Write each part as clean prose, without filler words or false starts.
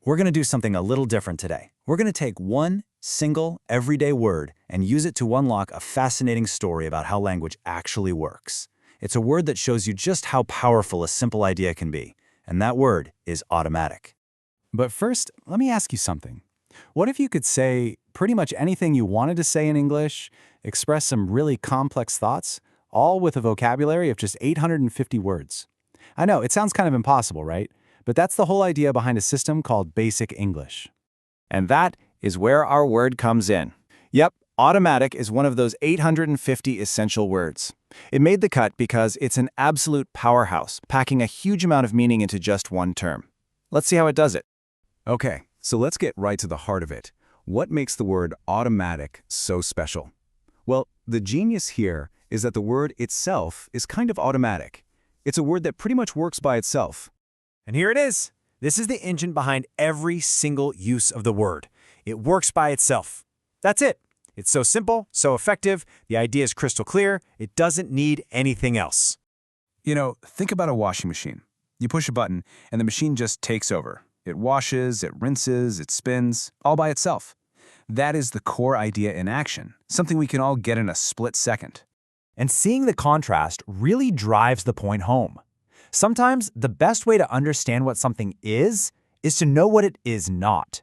We're going to do something a little different today. We're going to take one single, everyday word and use it to unlock a fascinating story about how language actually works. It's a word that shows you just how powerful a simple idea can be, and that word is automatic. But first, let me ask you something. What if you could say pretty much anything you wanted to say in English, express some really complex thoughts, all with a vocabulary of just 850 words? I know, it sounds kind of impossible, right? But that's the whole idea behind a system called Basic English. And that is where our word comes in. Yep, automatic is one of those 850 essential words. It made the cut because it's an absolute powerhouse, packing a huge amount of meaning into just one term. Let's see how it does it. Okay, so let's get right to the heart of it. What makes the word automatic so special? Well, the genius here is that the word itself is kind of automatic. It's a word that pretty much works by itself. And here it is. This is the engine behind every single use of the word. It works by itself. That's it. It's so simple, so effective, the idea is crystal clear, it doesn't need anything else. You know, think about a washing machine. You push a button, and the machine just takes over. It washes, it rinses, it spins, all by itself. That is the core idea in action, something we can all get in a split second. And seeing the contrast really drives the point home. Sometimes the best way to understand what something is to know what it is not.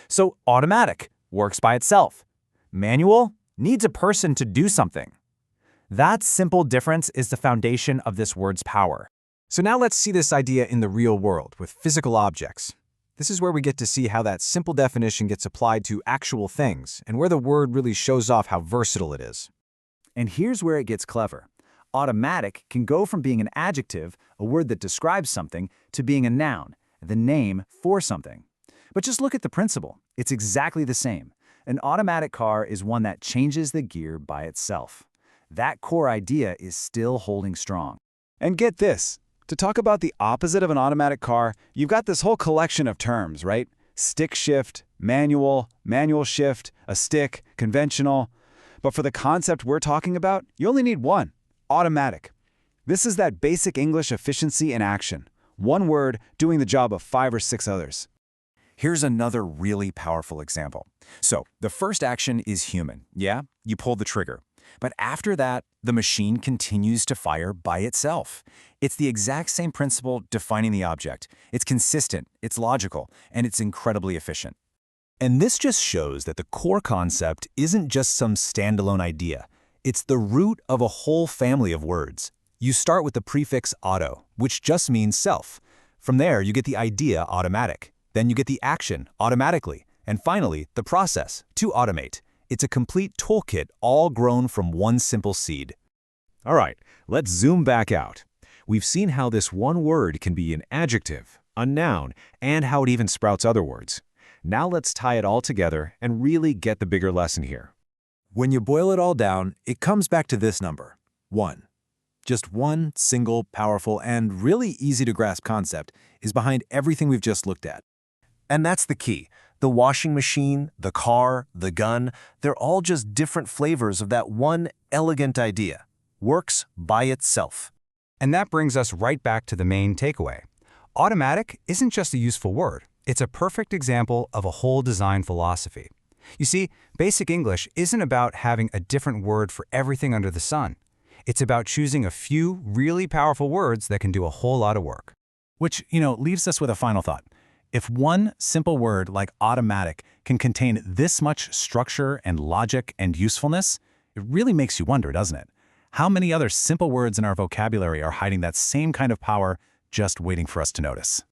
So automatic works by itself. Manual needs a person to do something. That simple difference is the foundation of this word's power. So now let's see this idea in the real world with physical objects. This is where we get to see how that simple definition gets applied to actual things and where the word really shows off how versatile it is. And here's where it gets clever. Automatic can go from being an adjective, a word that describes something, to being a noun, the name for something. But just look at the principle. It's exactly the same. An automatic car is one that changes the gear by itself. That core idea is still holding strong. And get this. To talk about the opposite of an automatic car, you've got this whole collection of terms, right? Stick shift, manual, manual shift, a stick, conventional. But for the concept we're talking about, you only need one. Automatic. This is that basic English efficiency in action. One word doing the job of 5 or 6 others. Here's another really powerful example. So, the first action is human. Yeah, you pull the trigger. But after that, the machine continues to fire by itself. It's the exact same principle defining the object. It's consistent, it's logical, and it's incredibly efficient. And this just shows that the core concept isn't just some standalone idea. It's the root of a whole family of words. You start with the prefix auto, which just means self. From there, you get the idea automatic. Then you get the action automatically. And finally, the process to automate. It's a complete toolkit all grown from one simple seed. All right, let's zoom back out. We've seen how this one word can be an adjective, a noun, and how it even sprouts other words. Now let's tie it all together and really get the bigger lesson here. When you boil it all down, it comes back to this number, 1. Just one single, powerful, and really easy to grasp concept is behind everything we've just looked at. And that's the key. The washing machine, the car, the gun, they're all just different flavors of that one elegant idea. Works by itself. And that brings us right back to the main takeaway. Automatic isn't just a useful word. It's a perfect example of a whole design philosophy. You see, Basic English isn't about having a different word for everything under the sun. It's about choosing a few really powerful words that can do a whole lot of work. Which, leaves us with a final thought. If one simple word like automatic can contain this much structure and logic and usefulness, it really makes you wonder, doesn't it? How many other simple words in our vocabulary are hiding that same kind of power, just waiting for us to notice?